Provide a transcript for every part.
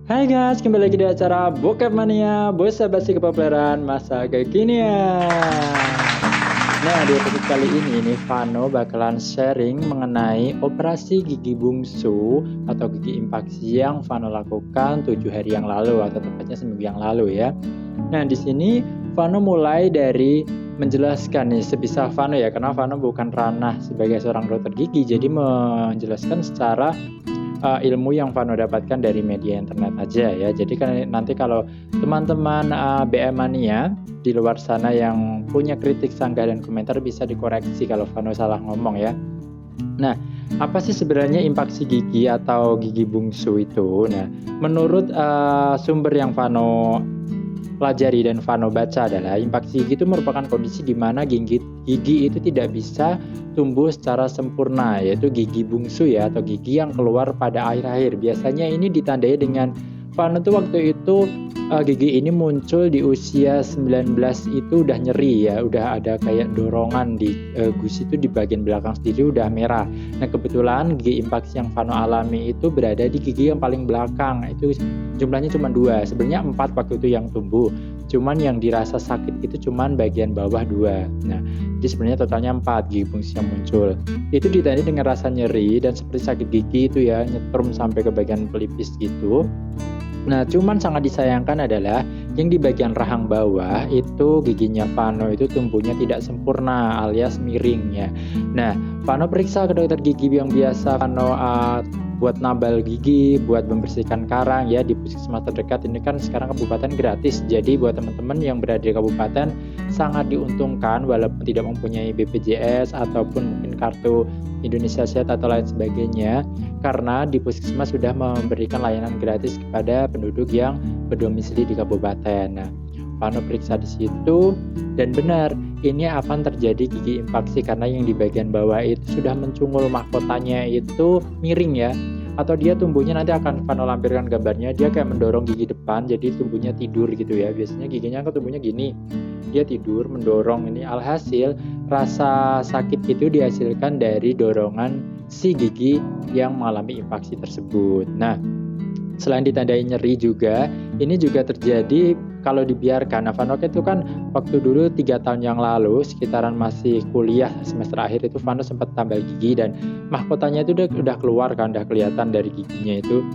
Hai guys, kembali lagi di acara Bokep Mania, basa-basi kepopuleran masa kekinian. Nah, di episode kali ini nih, Vano bakalan sharing mengenai operasi gigi bungsu atau gigi impaksi yang Vano lakukan 7 hari yang lalu atau tepatnya seminggu yang lalu ya. Nah, di sini Vano mulai dari menjelaskan nih sebisa Vano ya, karena Vano bukan ranah sebagai seorang dokter gigi, jadi menjelaskan secara ilmu yang Vano dapatkan dari media internet aja ya. Jadi kan nanti kalau teman-teman BM Mania di luar sana yang punya kritik, sanggah dan komentar bisa dikoreksi kalau Vano salah ngomong ya. Nah, apa sih sebenarnya impaksi gigi atau gigi bungsu itu? Nah, menurut sumber yang Vano pelajari dan Vano baca adalah impaksi gigi itu merupakan kondisi di mana gigi itu tidak bisa tumbuh secara sempurna, yaitu gigi bungsu ya, atau gigi yang keluar pada akhir-akhir. Biasanya ini ditandai dengan Vano tuh waktu itu gigi ini muncul di usia 19 itu udah nyeri ya, udah ada kayak dorongan di gusi itu di bagian belakang sendiri udah merah. Nah, kebetulan gigi impaksi yang Vano alami itu berada di gigi yang paling belakang, itu jumlahnya cuma 2, sebenarnya 4 waktu itu yang tumbuh, cuman yang dirasa sakit itu cuman bagian bawah 2. Nah, jadi sebenarnya totalnya 4 gigi bungsu yang muncul. Itu ditandai dengan rasa nyeri dan seperti sakit gigi itu ya, nyetrum sampai ke bagian pelipis gitu. Nah, cuman sangat disayangkan adalah yang di bagian rahang bawah itu giginya Vano itu tumbuhnya tidak sempurna alias miring ya. Nah, Vano periksa ke dokter gigi yang biasa Vano buat nambal gigi, buat membersihkan karang ya di puskesmas terdekat. Ini kan sekarang kabupaten gratis, jadi buat teman-teman yang berada di kabupaten sangat diuntungkan walaupun tidak mempunyai BPJS ataupun mungkin kartu Indonesia Sehat atau lain sebagainya, karena di puskesmas sudah memberikan layanan gratis kepada penduduk yang berdomisili di kabupaten. Nah, Vano periksa di situ dan benar ini akan terjadi gigi impaksi karena yang di bagian bawah itu sudah mencungul, mahkotanya itu miring ya, atau dia tumbuhnya nanti akan Vano lampirkan gambarnya, dia kayak mendorong gigi depan, jadi tumbuhnya tidur gitu ya. Biasanya giginya kan tumbuhnya gini, dia tidur mendorong ini, alhasil rasa sakit itu dihasilkan dari dorongan si gigi yang mengalami impaksi tersebut. Nah, selain ditandai nyeri juga, ini juga terjadi kalau dibiarkan. Nah, Vano itu kan waktu dulu 3 tahun yang lalu, sekitaran masih kuliah semester akhir itu Vano sempat tambal gigi dan mahkotanya itu udah keluar kan, udah kelihatan dari giginya itu.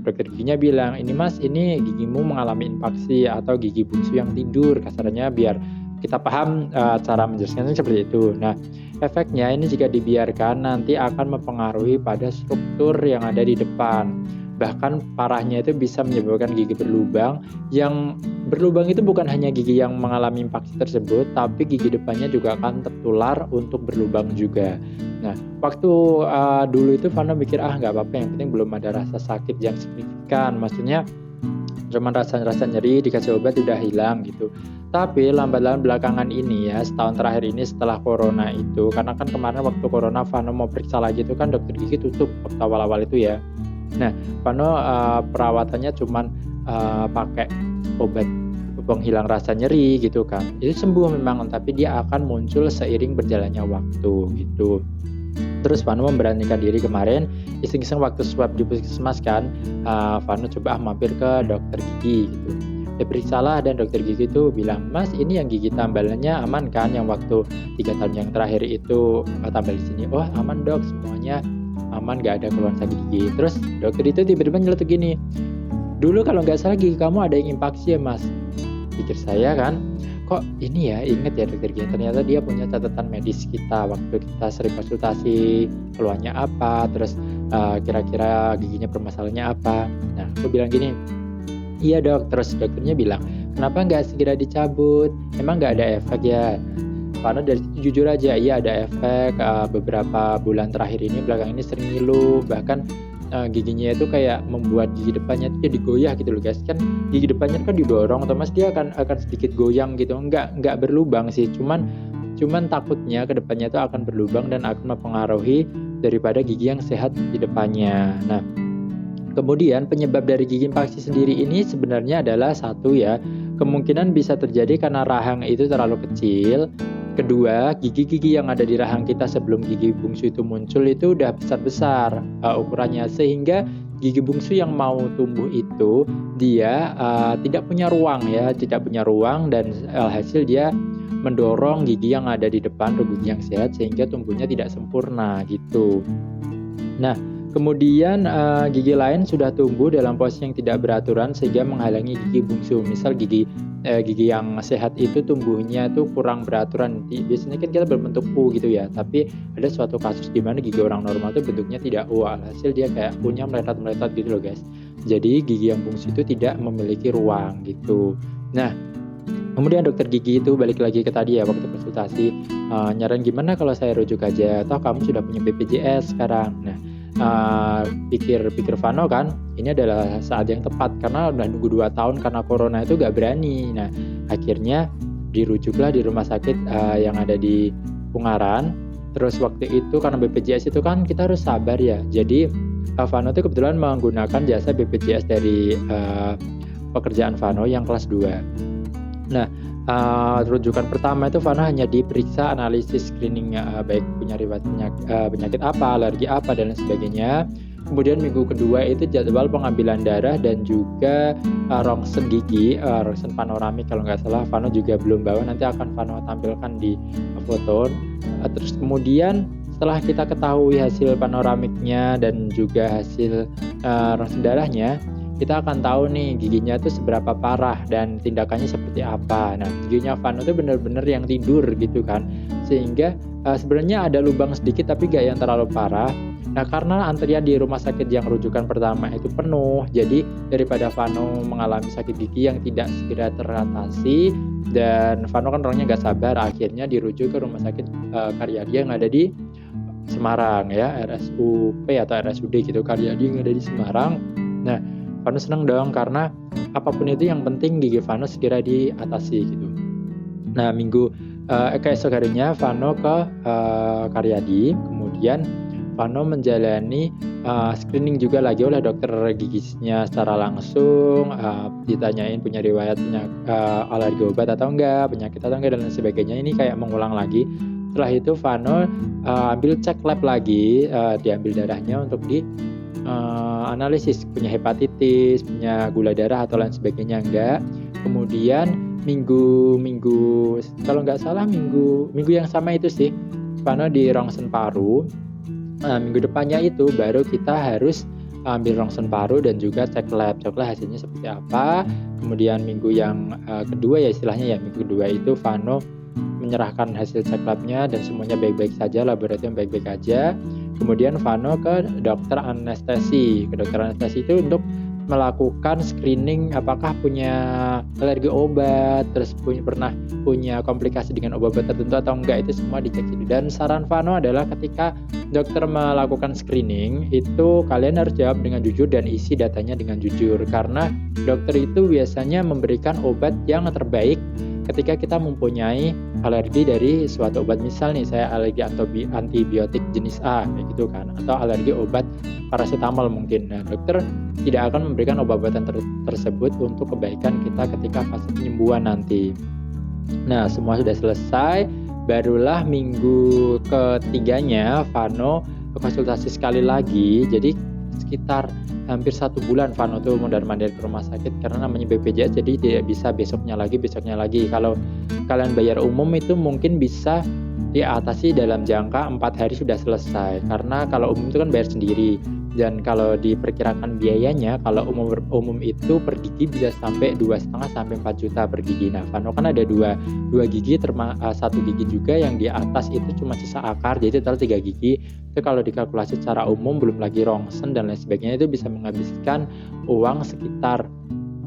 Dokter giginya bilang, ini mas, ini gigimu mengalami impaksi atau gigi bungsu yang tidur, kasarnya biar kita paham cara menjelaskannya seperti itu. Nah, efeknya ini jika dibiarkan nanti akan mempengaruhi pada struktur yang ada di depan. Bahkan parahnya itu bisa menyebabkan gigi berlubang. Yang berlubang itu bukan hanya gigi yang mengalami impaksi tersebut, tapi gigi depannya juga akan tertular untuk berlubang juga. Nah, waktu dulu itu Vano mikir nggak apa-apa, yang penting belum ada rasa sakit yang signifikan. Maksudnya cuman rasa nyeri, dikasih obat udah hilang gitu. Tapi lambat-laun belakangan ini ya, setahun terakhir ini setelah corona itu, karena kan kemarin waktu corona Vano mau periksa lagi itu kan dokter gigi tutup waktu awal-awal itu ya. Nah, Vano perawatannya cuman pakai obat penghilang rasa nyeri gitu kan. Itu sembuh memang, tapi dia akan muncul seiring berjalannya waktu gitu. Terus Vano memberanikan diri kemarin, iseng-iseng waktu swab di puskesmas kan, Vano coba mampir ke dokter gigi gitu. Diperiksalah dan dokter gigi itu bilang, mas ini yang gigi tambalannya aman kan, yang waktu 3 tahun yang terakhir itu tambal di sini. Oh aman dok, semuanya aman, gak ada keluhan sakit gigi. Terus dokter itu tiba-tiba nyeletuk gini, dulu kalau nggak salah gigi kamu ada yang impaksi ya mas. Pikir saya kan, kok ini ya, inget ya dokter gigi, ternyata dia punya catatan medis kita waktu kita sering konsultasi, keluhannya apa, terus kira-kira giginya permasalahannya apa. Nah, aku bilang gini, iya dok. Terus dokternya bilang, kenapa nggak segera dicabut, emang nggak ada efek ya? Karena dari situ jujur aja, iya ada efek. Beberapa bulan terakhir ini, belakang ini sering ngilu, bahkan giginya itu kayak membuat gigi depannya itu jadi goyah gitu loh guys. Kan gigi depannya kan didorong, otomatis dia akan sedikit goyang gitu. Nggak berlubang sih, cuman takutnya ke depannya itu akan berlubang dan akan mempengaruhi daripada gigi yang sehat di depannya. Nah, kemudian penyebab dari gigi impaksi sendiri ini sebenarnya adalah satu ya, kemungkinan bisa terjadi karena rahang itu terlalu kecil. Kedua, gigi-gigi yang ada di rahang kita sebelum gigi bungsu itu muncul itu udah besar-besar ukurannya, sehingga gigi bungsu yang mau tumbuh itu dia tidak punya ruang ya, tidak punya ruang, dan alhasil dia mendorong gigi yang ada di depan, gigi yang sehat, sehingga tumbuhnya tidak sempurna gitu. Nah, kemudian gigi lain sudah tumbuh dalam posisi yang tidak beraturan sehingga menghalangi gigi bungsu. Misal gigi yang sehat itu tumbuhnya tuh kurang beraturan. Biasanya kan kita berbentuk U gitu ya, tapi ada suatu kasus di mana gigi orang normal tuh bentuknya tidak U, alhasil dia kayak punya meletot-meletot gitu loh guys. Jadi gigi yang bungsu itu tidak memiliki ruang gitu. Nah, kemudian dokter gigi itu balik lagi ke tadi ya, waktu konsultasi nyaran gimana kalau saya rujuk aja, toh kamu sudah punya BPJS sekarang. Nah, pikir Vano kan, ini adalah saat yang tepat karena udah nunggu 2 tahun karena corona itu gak berani. Nah, akhirnya dirujuklah di rumah sakit yang ada di Ungaran. Terus waktu itu karena BPJS itu kan kita harus sabar ya, jadi Vano itu kebetulan menggunakan jasa BPJS dari pekerjaan Vano yang kelas 2. Nah, rujukan pertama itu Vano hanya diperiksa analisis screening baik punya riwayat penyakit apa, alergi apa, dan lain sebagainya. Kemudian minggu kedua itu jadwal pengambilan darah dan juga rongsen gigi, rongsen panoramik kalau nggak salah. Vano juga belum bawa, nanti akan Vano tampilkan di foto. Terus kemudian setelah kita ketahui hasil panoramiknya dan juga hasil rongsen darahnya, kita akan tahu nih giginya tuh seberapa parah dan tindakannya seperti apa. Nah, giginya Vano tuh bener-bener yang tidur gitu kan, sehingga sebenarnya ada lubang sedikit tapi gak yang terlalu parah. Nah, karena antrian di rumah sakit yang rujukan pertama itu penuh, jadi daripada Vano mengalami sakit gigi yang tidak segera teratasi, dan Vano kan orangnya gak sabar, akhirnya dirujuk ke rumah sakit Karyadi yang ada di Semarang ya, RSUP atau RSUD gitu, Karyadi yang ada di Semarang. Nah, Vano seneng dong karena apapun itu yang penting gigi Vano segera diatasi gitu. Nah, keesok harinya Vano ke Karyadi, kemudian Vano menjalani screening juga lagi oleh dokter giginya secara langsung, ditanyain punya riwayat alergi obat atau enggak, penyakit atau enggak, dan lain sebagainya. Ini kayak mengulang lagi. Setelah itu Vano ambil cek lab lagi, diambil darahnya untuk di analisis punya hepatitis, punya gula darah atau lain sebagainya enggak. Kemudian minggu kalau nggak salah minggu yang sama itu sih Vano di rongsen paru. Minggu depannya itu baru kita harus ambil rongsen paru dan juga cek lab hasilnya seperti apa. Kemudian minggu yang kedua ya istilahnya ya, minggu kedua itu Vano menyerahkan hasil cek labnya dan semuanya baik-baik saja, laboratorium baik-baik aja. Kemudian Vano ke dokter anestesi. Ke dokter anestesi itu untuk melakukan screening apakah punya alergi obat, terus pernah punya komplikasi dengan obat-obat tertentu atau enggak, itu semua dicek. Dan saran Vano adalah ketika dokter melakukan screening itu kalian harus jawab dengan jujur dan isi datanya dengan jujur, karena dokter itu biasanya memberikan obat yang terbaik ketika kita mempunyai alergi dari suatu obat. Misal nih saya alergi antibiotik jenis A kayak gitu kan, atau alergi obat paracetamol mungkin. Nah, dokter tidak akan memberikan obat-obatan tersebut untuk kebaikan kita ketika fase penyembuhan nanti. Nah, semua sudah selesai, barulah minggu ketiganya Vano konsultasi sekali lagi. Jadi sekitar hampir 1 bulan Vano tuh mondar-mandir ke rumah sakit karena namanya BPJS, jadi tidak bisa besoknya lagi. Kalau kalian bayar umum itu mungkin bisa diatasi dalam jangka 4 hari sudah selesai, karena kalau umum itu kan bayar sendiri. Dan kalau diperkirakan biayanya, kalau umum itu per gigi bisa sampai 2,5 sampai 4 juta per gigi. Nah, Vano kan ada dua gigi, satu gigi juga yang di atas itu cuma sisa akar, jadi total 3 gigi. Itu kalau dikalkulasi secara umum belum lagi rongsen dan lain sebagainya, itu bisa menghabiskan uang sekitar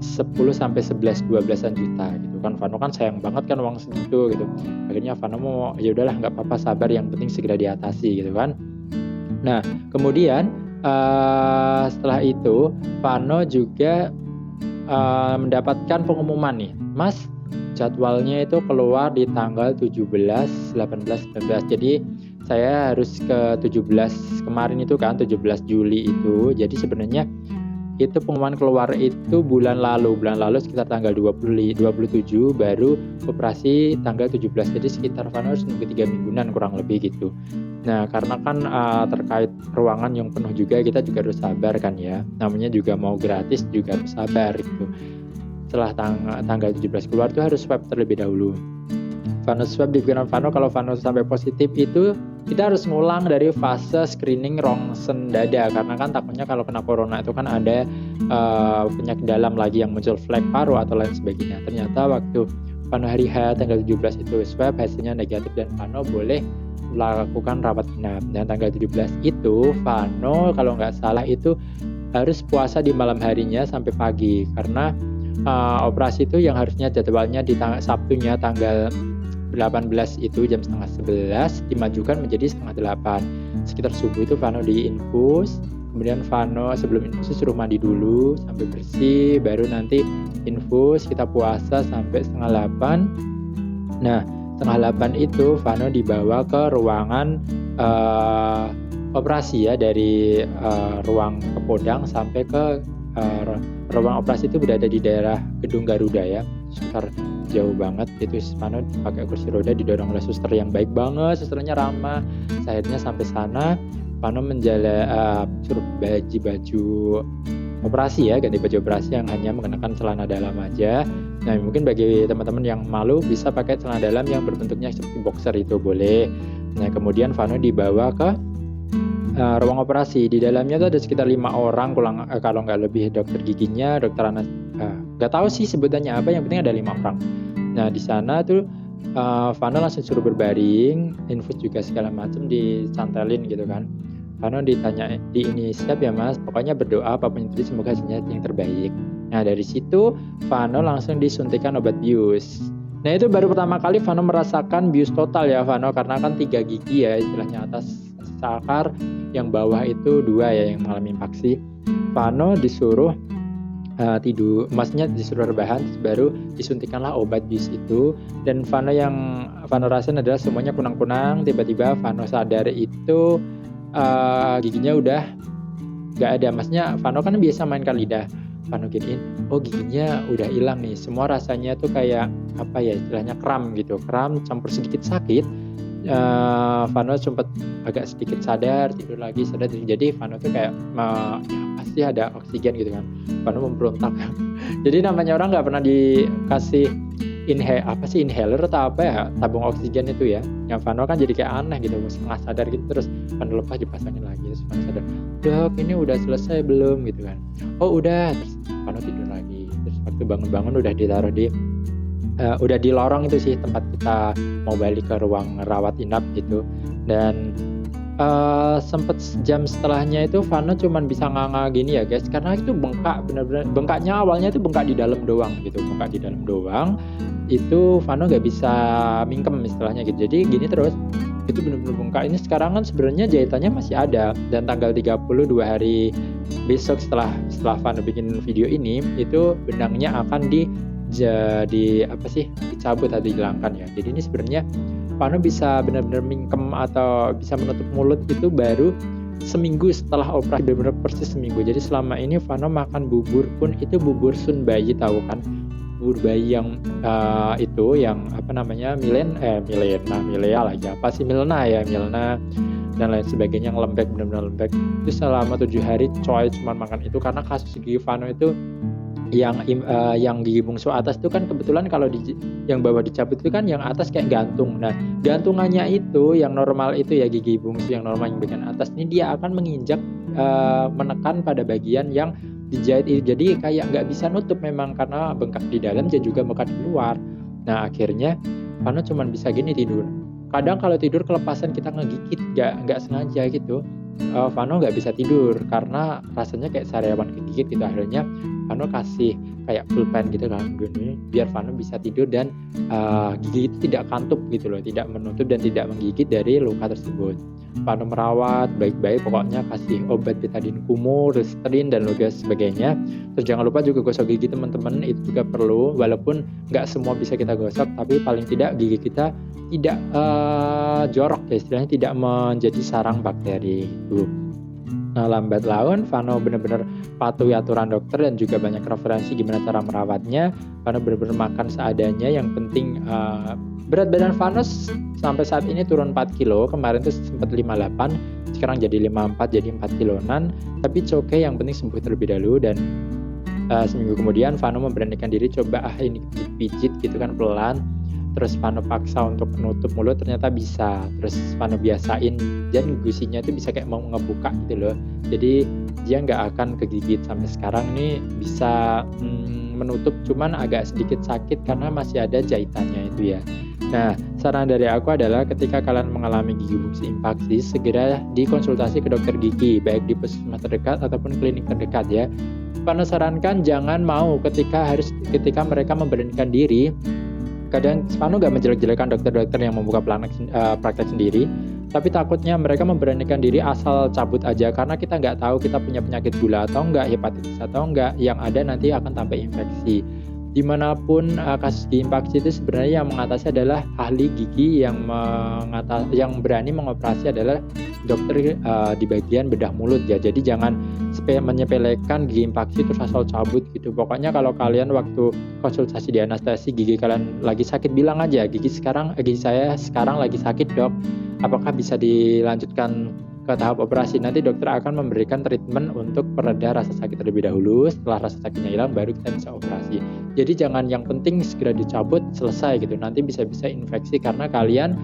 10 sampai 11-12an juta gitu kan. Vano kan sayang banget kan uang segitu gitu. Akhirnya Vano mau ya udahlah nggak apa-apa, sabar, yang penting segera diatasi gitu kan. Nah, kemudian setelah itu Vano juga mendapatkan pengumuman nih, Mas, jadwalnya itu keluar di tanggal 17, 18, 19. Jadi saya harus ke 17 kemarin itu kan, 17 Juli itu. Jadi sebenarnya itu pengumuman keluar itu bulan lalu sekitar tanggal 27 baru operasi tanggal 17. Jadi sekitar Vano harus nunggu 3 mingguan kurang lebih gitu. Nah, karena kan terkait ruangan yang penuh juga, kita juga harus sabar kan ya. Namanya juga mau gratis juga harus sabar gitu. Setelah tanggal 17 keluar tuh harus swab terlebih dahulu. Vano swab di pikiran Vano, kalau Vano sampai positif itu kita harus ngulang dari fase screening rongsen dada, karena kan takutnya kalau kena corona itu kan ada penyakit dalam lagi yang muncul flek paru atau lain sebagainya. Ternyata waktu Vano hari H tanggal 17 itu swab hasilnya negatif dan Vano boleh melakukan rawat inap. Dan tanggal 17 itu Vano kalau nggak salah itu harus puasa di malam harinya sampai pagi, karena operasi itu yang harusnya jadwalnya di Sabtunya tanggal 18 itu jam setengah 11 dimajukan menjadi setengah 8. Sekitar subuh itu Vano diinfus, kemudian Vano sebelum infus suruh mandi dulu sampai bersih, baru nanti infus, kita puasa sampai setengah 8. Nah, setengah 8 itu Vano dibawa ke ruangan operasi ya, dari ruang Kepodang sampai ke ruang operasi itu berada di daerah Gedung Garuda ya, sekitar jauh banget itu. Vano pakai kursi roda didorong oleh suster yang baik banget, susternya ramah. Akhirnya sampai sana Vano suruh baju operasi ya, ganti baju operasi yang hanya mengenakan celana dalam aja. Nah, mungkin bagi teman-teman yang malu bisa pakai celana dalam yang berbentuknya seperti boxer itu boleh. Nah, kemudian Vano dibawa ke ruang operasi. Di dalamnya tuh ada sekitar 5 orang kalau nggak lebih, dokter giginya, dokter anak, nggak tahu sih sebutannya apa, yang penting ada 5 orang. Nah, di sana tuh Vano langsung suruh berbaring, infus juga segala macam dicantelin gitu kan. Vano ditanya, ini siap ya mas, pokoknya berdoa apapun yang terjadi semoga hasilnya yang terbaik. Nah, dari situ Vano langsung disuntikan obat bius. Nah, itu baru pertama kali Vano merasakan bius total ya Vano, karena kan 3 gigi ya istilahnya, atas sakar, yang bawah itu 2 ya yang mengalami infeksi. Vano disuruh tidur, maksudnya disuruh rebahan, baru disuntikanlah obat bius itu. Dan yang Vano rasain adalah semuanya kunang-kunang. Tiba-tiba Vano sadar itu giginya udah nggak ada. Maksudnya Vano kan biasa mainkan lidah, Vano giniin, oh giginya udah hilang nih. Semua rasanya tuh kayak apa ya istilahnya, kram gitu, kram campur sedikit sakit. Vano sempat agak sedikit sadar, tidur lagi, sadar. Jadi Vano tuh kayak pasti ada oksigen gitu kan. Vano memberontak. Jadi namanya orang nggak pernah dikasih inhaler atau apa ya, tabung oksigen itu ya. Yang Vano kan jadi kayak aneh gitu, setengah sadar gitu, terus Vano lepas dipasangin lagi, terus Vano sadar, dok ini udah selesai belum gitu kan. Oh udah, terus Vano tidur lagi. Terus waktu bangun-bangun udah ditaruh udah di lorong itu sih tempat kita mau balik ke ruang rawat inap gitu. Dan sempet jam setelahnya itu Vano cuman bisa nganga gini ya guys, karena itu bengkak, bener-bener bengkaknya awalnya itu bengkak di dalam doang gitu, bengkak di dalam doang. Itu Vano nggak bisa mingkem istilahnya gitu, jadi gini terus, itu bener-bener bengkak. Ini sekarang kan sebenarnya jahitannya masih ada, dan tanggal 30 2 hari besok setelah Vano bikin video ini, itu benangnya akan dicabut atau dihilangkan ya. Jadi ini sebenarnya Vano bisa benar-benar mingkem atau bisa menutup mulut itu baru seminggu setelah operasi, benar-benar persis seminggu. Jadi selama ini Vano makan bubur pun itu bubur sun bayi, tahu kan? Bubur bayi yang itu yang apa namanya, milena dan lain sebagainya, yang lembek, benar-benar lembek. Itu selama 7 hari coy cuma makan itu, karena kasus gigi Vano itu yang gigi bungsu atas itu kan kebetulan kalau yang bawah dicabut itu kan yang atas kayak gantung. Nah, gantungannya itu yang normal itu ya, gigi bungsu yang normal yang bagian atas ini dia akan menginjak menekan pada bagian yang dijahit itu. Jadi kayak nggak bisa nutup memang, karena bengkak di dalam dan juga bengkak di luar. Nah, akhirnya Vano cuma bisa gini tidur. Kadang kalau tidur kelepasan kita ngegigit nggak sengaja gitu, Vano nggak bisa tidur karena rasanya kayak sariawan kegigit gitu. Akhirnya Vano kasih kayak pulpen gitu kan gini, biar Vano bisa tidur dan gigi itu tidak kantup gitu loh, tidak menutup dan tidak menggigit dari luka tersebut. Vano merawat baik-baik, pokoknya kasih obat betadine kumur, Listerine dan lain sebagainya. Terus jangan lupa juga gosok gigi teman-teman, itu juga perlu, walaupun nggak semua bisa kita gosok, tapi paling tidak gigi kita tidak jorok ya, istilahnya tidak menjadi sarang bakteri itu. Nah, lambat laun Vano benar-benar patuhi aturan dokter dan juga banyak referensi gimana cara merawatnya. Vano benar-benar makan seadanya, yang penting Berat badan Vanos sampai saat ini turun 4 kilo, kemarin tuh sempat 58, sekarang jadi 54, jadi 4 kiloan. Tapi it's okay, yang penting sembuh terlebih dahulu. Dan seminggu kemudian Vano memberanikan diri coba ini pijit gitu kan pelan. Terus Vano paksa untuk menutup mulut, ternyata bisa. Terus Vano biasain, dan gusinya itu bisa kayak mau ngebuka gitu loh. Jadi dia nggak akan kegigit. Sampai sekarang nih bisa menutup, cuman agak sedikit sakit karena masih ada jahitannya itu ya. Nah, saran dari aku adalah ketika kalian mengalami gigi bungsu impaksi, segera dikonsultasi ke dokter gigi, baik di puskesmas terdekat ataupun klinik terdekat ya. Vano sarankan jangan mau ketika mereka memberanikan diri. Kadang Vano gak menjelek-jelekan dokter-dokter yang membuka praktek sendiri, tapi takutnya mereka memberanikan diri asal cabut aja, karena kita nggak tahu kita punya penyakit gula atau enggak, hepatitis atau enggak, yang ada nanti akan tambah infeksi. Dimanapun kasus gigi impaksi itu sebenarnya yang mengatasi adalah ahli gigi, yang berani mengoperasi adalah dokter di bagian bedah mulut ya. Jadi jangan menyepelekan gigi impaksi terus asal cabut gitu. Pokoknya kalau kalian waktu konsultasi di anestesi gigi kalian lagi sakit, bilang aja gigi saya sekarang lagi sakit dok, apakah bisa dilanjutkan ke tahap operasi. Nanti dokter akan memberikan treatment untuk pereda rasa sakit terlebih dahulu. Setelah rasa sakitnya hilang baru kita bisa operasi. Jadi jangan yang penting segera dicabut selesai gitu, nanti bisa-bisa infeksi karena kalian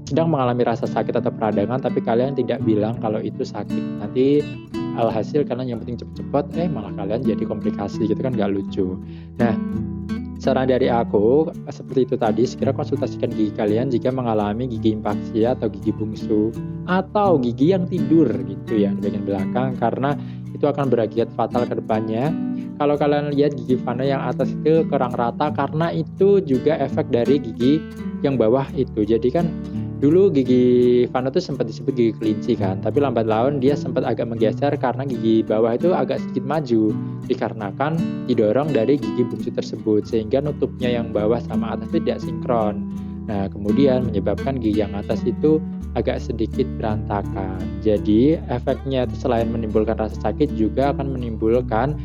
sedang mengalami rasa sakit atau peradangan tapi kalian tidak bilang kalau itu sakit. Nanti alhasil karena yang penting cepet-cepet malah kalian jadi komplikasi gitu kan, gak lucu. Nah, saran dari aku seperti itu tadi, segera konsultasikan gigi kalian jika mengalami gigi impaksi atau gigi bungsu atau gigi yang tidur gitu ya di bagian belakang, karena itu akan berakibat fatal ke depannya. Kalau kalian lihat gigi Vano yang atas itu kurang rata karena itu juga efek dari gigi yang bawah itu. Jadi kan dulu gigi Vano itu sempat disebut gigi kelinci kan, tapi lambat laun dia sempat agak menggeser karena gigi bawah itu agak sedikit maju, dikarenakan didorong dari gigi bungsu tersebut, sehingga nutupnya yang bawah sama atas itu tidak sinkron. Nah, kemudian menyebabkan gigi yang atas itu agak sedikit berantakan. Jadi efeknya itu selain menimbulkan rasa sakit juga akan menimbulkan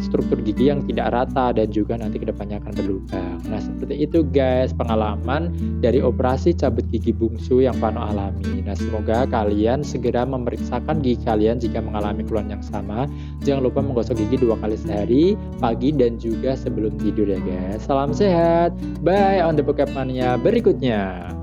struktur gigi yang tidak rata dan juga nanti kedepannya akan berlubang. Nah, seperti itu guys pengalaman dari operasi cabut gigi bungsu yang Vano alami. Nah, semoga kalian segera memeriksakan gigi kalian jika mengalami keluhan yang sama. Jangan lupa menggosok gigi 2 kali sehari, pagi dan juga sebelum tidur ya guys. Salam sehat, bye on the Vocab Mania berikutnya.